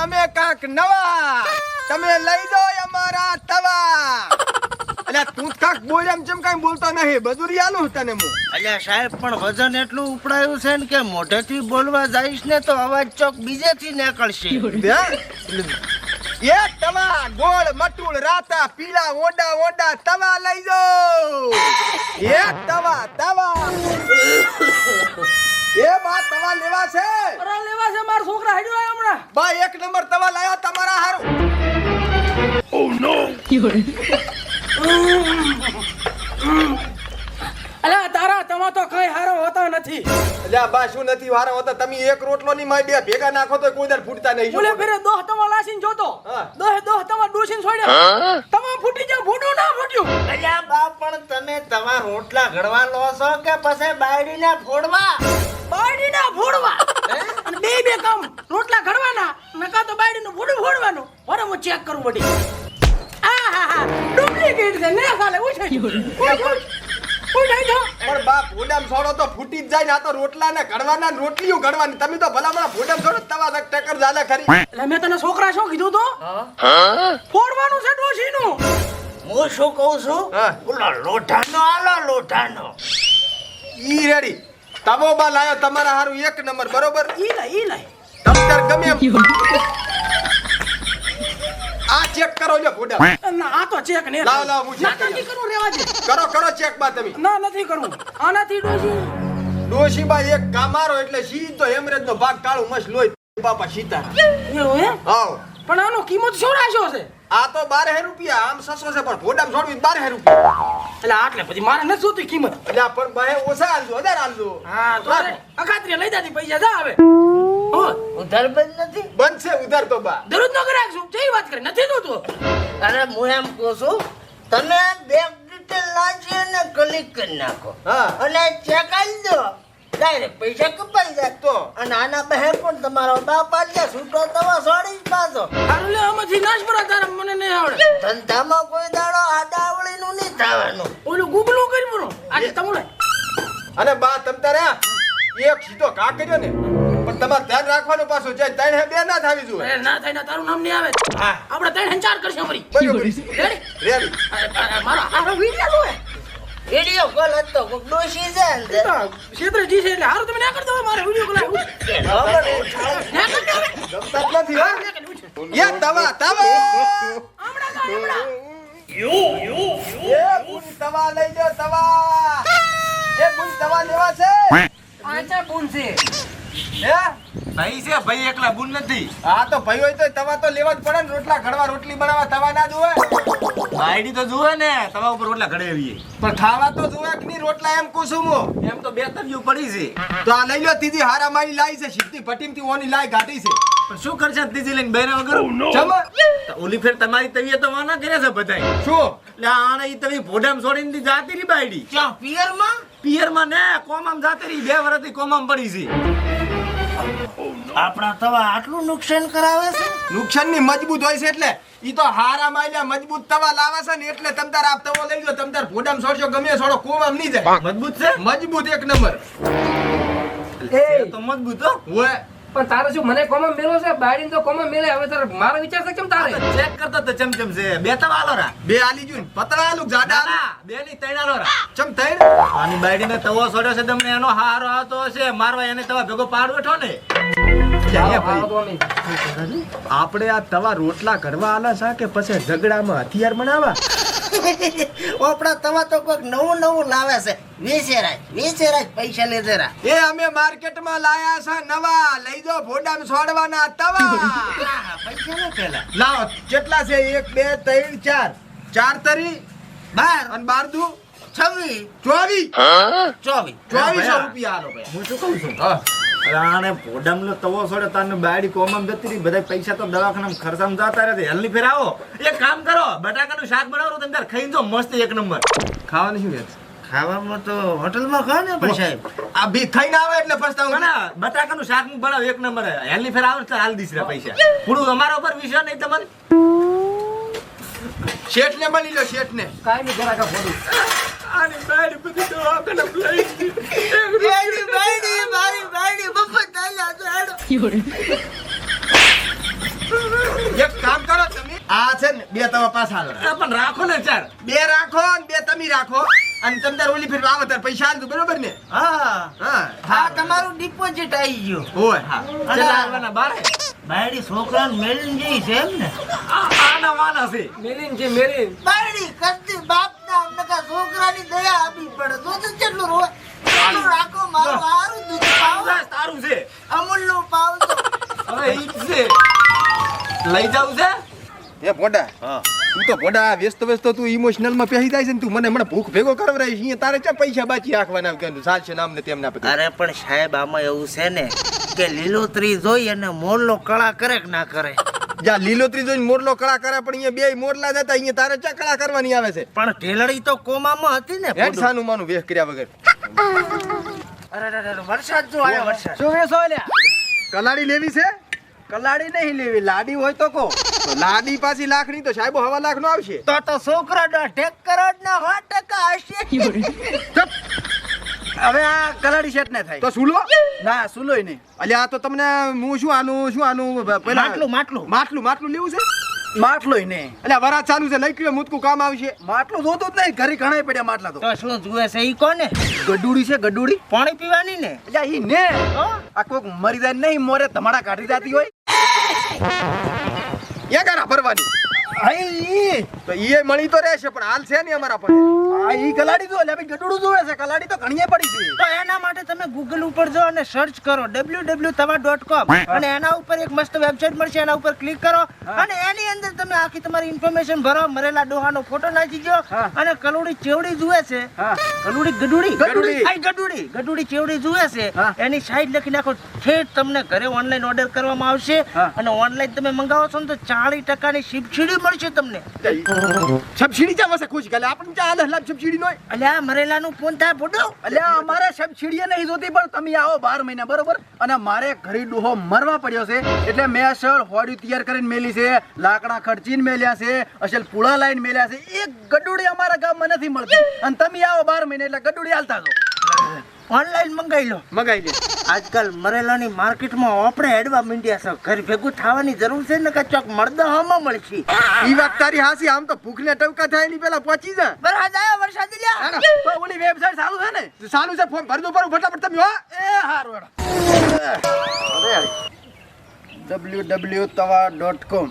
અમે કાંક નવા તમે લઈ દો અમારા તવા એટલે તું કાંક બોલ એમ જેમ કાંઈ બોલતો નહીં બધું આલું તને હું અલ્યા સાહેબ પણ વજન એટલું ઉપડાયું છે ને કે મોઢેથી બોલવા જઈશ ને તો અવાજ ચોક બીજેથી નીકળશે એ તવા ગોળ મટુળ રાતા પીળા ઓંડા ઓંડા તવા લઈ દો એ તવા એ બા તવા લેવા છે અરે લેવા છે મારા છોકરા હેડ્યો આયો હમણાં બા એક નંબર તવા લાયો તમારા હારું અલા તારા તવા તો કઈ હારો હોતા નથી અલ્યા બા શું નથી વારો હોતા તમે એક રોટલો ની માય બે ભેગા નાખો તો કોઈ દર ફૂટતા નહીં બોલે ફેરે દોહ તવા લાસીન જોતો હા. દોહ તવા ડોસીન છોડ્યા તવા ફૂટી જા ફૂટું ના ફૂટ્યું અલ્યા બા પણ તમે તમારા રોટલા ઘડવા લો છો કે પછી બાયડીને ફોડવા બાયડીના ફોડવા અને બે કામ રોટલા ઘડવાના નકા તો બાયડીનું ફોડું ફોડવાનું વરે હું ચેક કરું બડી આહાહા ડુપ્લિકેટ છે ને સાલે ઉઠાઈ પણ બા ભોડામ છોડો તો ફૂટી જ જાય ને આ તો રોટલા ને ઘડવાના ને રોટલીઓ ઘડવાની તમે તો ભલામણા ભોડામ છોડો તવા ટક્કર જાલે ખરી એટલે મેં તને છોકરા શું કીધું તો ફોડવાનું છે ડોશીનું હું શું કહું છું હા. ઓલો લોઢાનો આલો લોઢાનો ઈ રેડી તવો બા લાયો તમારા હારું એક નંબર બરોબર ઈ લઈ તમતાર ગમે એમ. આ ચેક કરો લ્યો ભોડા ના આ તો ચેક ને લાવ હું ચેક નથી કરવું રેવા દે કરો ચેક બા તમે ના નથી કરવું આનાથી ડોશી ડોશીબા એક કામારો એટલે સીધો હેમરેજ નો ભાગ કાળું મસ લોહી બાપા સીતારા એવું હે હાવ પણ આનો કિંમત શું રાખ્યો છે આ તો 12 રૂપિયા આમ સસો છે પણ ભોડામ છોડવી 12 રૂપિયા એટલે આટલે પછી મારે નથી જોતી કિંમત એટલે પણ બાહે ઓછા આલજો વધારે આલજો હા તો અખાત્રી લઈ જાતી પૈસા જા હવે ઉધાર બંધ નથી બનશે ઉધાર તો બા દરરોજ નો રાખશું જઈ વાત કરે નથી જોતું અરે હું એમ કહું છું તમે બેંક ડિટેલ નાખી અને ક્લિક કરી નાખો હા અને ચેક આવી દો ડાયરેક્ટ પૈસા કપાઈ જાય તો અને આના બહે પણ તમારો બાપ આજે છૂટો તવા છોડી જ પાછો હારું લે આમાંથી નાશ પડા તારા મને નહીં આવડે ધંધામાં કોઈ દાડો આડાવળીનું નહીં થવાનું ઓલું ગુગલું કરી બોલો આજે તમુડે અને બા તમ તારે એક સીધો ઘા કર્યો ને પણ તમારે ધ્યાન રાખવાનું પાછું જાય ત્રણ હે બે ના થાવી જોઈએ અરે ના થાય ના તારું નામ નહીં આવે હા આપણે ત્રણ હંચાર કરશે અમારી બરોબર રેડી રેડી મારો હારો વિડિયો લો વિડીયો કોલ હતો કોક ડોશી છે ને ક્ષેત્રજી છે એટલે હારું તમે ના કરતો મારે વિડિયો કોલ આવ્યો ના કરતો હવે ગમતા જ નથી હો એ તવા હમણાં એ પૂરી તવા લઈ લો તવા એ પૂરી તવા લેવા છે આચા બુન છે હે ભાઈ છે ભાઈ એકલા બુન નથી હા તો ભાઈ હોય તો તવા તો લેવા જ પડે ને રોટલા ઘડવા રોટલી બનાવવા તવા ના જોવે આઈડી તો જુએ ને તમારા ઉપર રોટલા ઘડે આવીએ પણ ખાવા તો જોવે કે નહીં રોટલા એમ કુસુમો એમ તો બે તરફ્યું પડી છે તો આ લઈ લો તીજી હારા મારી લાઈ છે સિદ્ધી ભટીમથી ઓની લાઈ ગાડી છે પણ શું કરશે ત્રીજી લઈને બહેરા વગર જમ તો ઓલી ફેર તમારી તવીએ તો વાના કર્યા છે બધાય શું એટલે આને ઈ તવી ભોડામ છોડીને દી જાતી રહી બાયડી ક્યાં પિયરમાં પિયરમાં ને કોમામ જાતી રહી 2 વર્ષથી કોમામ પડી છે આપણા તવા આટલું નુકસાન કરાવે છે નુકસાન ની મજબૂત હોય છે એટલે ઈ તો હારા માયલા મજબૂત તવા લાવે છે ને એટલે તમતાર આપ તવો લઈ લો તમતાર ભોડામ છોડશો ગમે છોડો કોમામ નહીં જાય મજબૂત છે મજબૂત એક નંબર એ તો મજબૂત હો ઓય પણ તારે શું મને કોમા મેલો છે બાડીને તો કોમા મેલે હવે તારે મારો વિચાર છે કેમ તારે ચેક કરતો તો ચમચમ છે બે તવા આલો રા બે આલી જુન પતળા આલુ જાડા આલુ ના બે ની ત્રણ આલો રા ચમ થઈને આની બાયડીને તવો છોડ્યો છે તમને એનો હારો આવતો હશે મારવા એને તવા ભેગો પાડ બેઠો ને આપણે આ તવા રોટલા કરવા આલા છે કે પછી ઝઘડામાં હથિયાર બનાવવા આપણા તવા તો કોઈક નવું લાવે છે વેચેરાય પૈસા લેજેરા એ અમે માર્કેટમાં લાયા છે નવા લઈ જો ભોડામ છોડવાના તવા પૈસા લે પેલા લાવો કેટલા છે 1 2 3 4 4 તરી 12 અને 12 દુ 26 24 24 રૂપિયા આલો ભાઈ હું શું કહું છું હા આને ભોડામનો તવો છોડે તારને બાયડી કોમમ જતી રહી બધા પૈસા તો દવાખાનામાં ખર્ચામાં જતા રહે હેલની ફેર આવો એક કામ કરો બટાકાનું શાક બનાવો તમે તાર ખાઈને જો મસ્ત એક નંબર ખાવાનું શું છે ખાવામાં તો હોટલમાં ખાવ ને પણ સાહેબ આ બી ખાઈને આવે એટલે પછતાવું ના બટાકાનું શાક હું બનાવ એક નંબર હેલની ફેર આવો તો હાલ દીશ પૈસા પૂરું અમારા ઉપર વિશ્વાસ નહીં તમને શેઠ ને મળી લો શેઠ ને કાઈ નહીં જરા કા ફોડું આની બાયડી બધી દવાખાને લઈ બાયડી બફત આલ્યા તો હેડો આ છે ને 2 તવા પાછા હાલો. પણ રાખો ને ચાર. 2 રાખો ને 2 તમે રાખો અને તમે તાર ઓલી ફેર આવો તાર પૈસા આલજો બરોબર ને? હા હા હા તમારું ડિપોઝિટ આવી ગયું. હોય હા. કેટલા આવવાના? 12? બાયડી છોકરાને મેલીને જઈ છે એમ ને? આના વાના છે. બાયડી કદી બાપના નકા છોકરાની દયા આપી પડે. તો કેટલું રોય. ચાલુ રાખો મારું હારું દૂધ પાવ. તારું છે. અમૂલનું પાવ તો. હવે ઈ જ છે. લઈ જાવ છે? એ ભોંડા તું તો ભોંડા વ્યસ્ત તું ઇમોશનલ માં પહેરી જાય છે ને તું મને ભૂખ ભેગો કરવરાય છે. અહીંયા તારે ક્યાં પૈસા બાકી રાખવાના કે ચાલશે નામ ને તેમ ના પછી. અરે પણ સાહેબ આમાં એવું છે ને કે લીલોતરી જોઈ અને મોરલો કળા કરે કે ના કરે. જ્યાં લીલોતરી જોઈને મોરલો કળા કરે પણ અહીંયા 2 મોરલા જતા અહીંયા તારે ક્યાં કળા કરવાની આવે છે? પણ ઢેલડી તો કોમામાં હતી ને. હેડ સાનું માનું વેહ કર્યા વગર. અરે વરસાદ જો આવ્યો વરસાદ. શું વેસો લ્યા? કલાડી લેવી છે? કલાડી નહીં લેવી, લાડી હોય તો કો. તો લાડી પાછી લાખની તો સાહેબો 1.5 લાખ નો આવશે. તો છોકરા 1.5 કરોડ ના 100% હશે. હવે આ કલાડી સેટ ને થાય તો સુલો? ના સુલોય નહીં. અલ્યા આ તો તમને હું શું આનું પેલા માટલું લેવું છે? માટલોય નહીં. અલ્યા વરાત ચાલુ છે લઈ કયો મુતકું કામ આવશે. માટલું જોતું જ નહીં, ઘરે ઘણા પડ્યા માટલા તો. તો શું જુએ છે ઈ કોને? ગડુડી છે ગડુડી. પાણી પીવાની ને. એટલે ઈ ને આ કોક મરી જાય નહીં મોરે ધમાડા કાઢી જાતી હોય. એ ગારા ભરવાની આઈ તો ઈ મળી તો રહેશે પણ હાલ છે ને અમારા પાસે. આ ઈ કલાડી જો લે ભાઈ ગડુડું જોવે છે. કલાડી તો ઘણીએ પડી છે. તો એના માટે તમે ગૂગલ ઉપર જો અને સર્ચ કરો www.tawa.com અને એના ઉપર એક મસ્ત વેબસાઇટ મળશે. એના ઉપર ક્લિક કરો અને એની અંદર તમે આખી તમારી ઇન્ફોર્મેશન ભરો. મરેલા ડોહાનો ફોટો નાખી દો અને કલુડી ચેવડી જુએ છે. કલુડી ગડુડી ચેવડી જુએ છે એની સાઈડ લખી નાખો. ઠેઠ તમને ઘરે ઓનલાઈન ઓર્ડર કરવામાં આવશે અને ઓનલાઈન તમે મંગાવો છો ને તો 40% ની સબસિડી મળશે તમને. સબસિડી ચા વસે ખુશ ગલે આપણને ચા હાલે લાભ સબસિડી નોય. અલ્યા મરેલાનું ફોન થાય ફોટો. અલ્યા અમારે સબસિડી નહીં જોતી પણ તમે આવો 12 મહિના બરોબર. અને મારે ઘરે ડોહો મરવા પડ્યો છે એટલે મેં અસલ હોડી તૈયાર કરીને મેલી છે, લાકડા ખર્ચીને મેલ્યા છે, અસલ પૂળા લાઈન મેલ્યા છે. એક ગડુડી અમારા ગામમાં નથી મળતી અને તમે આવો 12 મહિના એટલે ગડુડી હાલતા છો. ઓનલાઈન મંગાવી લો. મગાઈ લે. આજકાલ મરેલાની માર્કેટમાં આપણે હેડવા માંડ્યા છે. ઘર ભેગું થવાની જરૂર છે ને કે ચોક મરદામાં મળશે. ઈ વાત તારી હાસી. આમ તો ભૂખને ટવકા થાય ની પેલા પહોંચી જા. વરસાદ આવ્યો વરસાદ લ્યા. તો ઓલી વેબસાઈટ ચાલુ છે ને? ચાલુ છે ફોર્મ ભરજો પર ફટાફટ તમે હો. એ હારું www.tawa.com.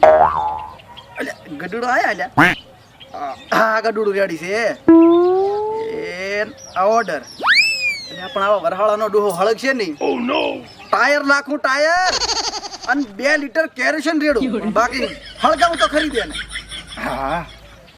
અલ્યા ગડુડો આયા અલ્યા. હા ગડુડું રેડી છે. આ ઓર્ડર પણ આવા વરહાળાનો ડોહો હળગ છે નહીં. ટાયર નાખું ટાયર અને 2 લીટર કેરોસીન રેડું બાકી હળગાવું તો ખરીદે ને. હા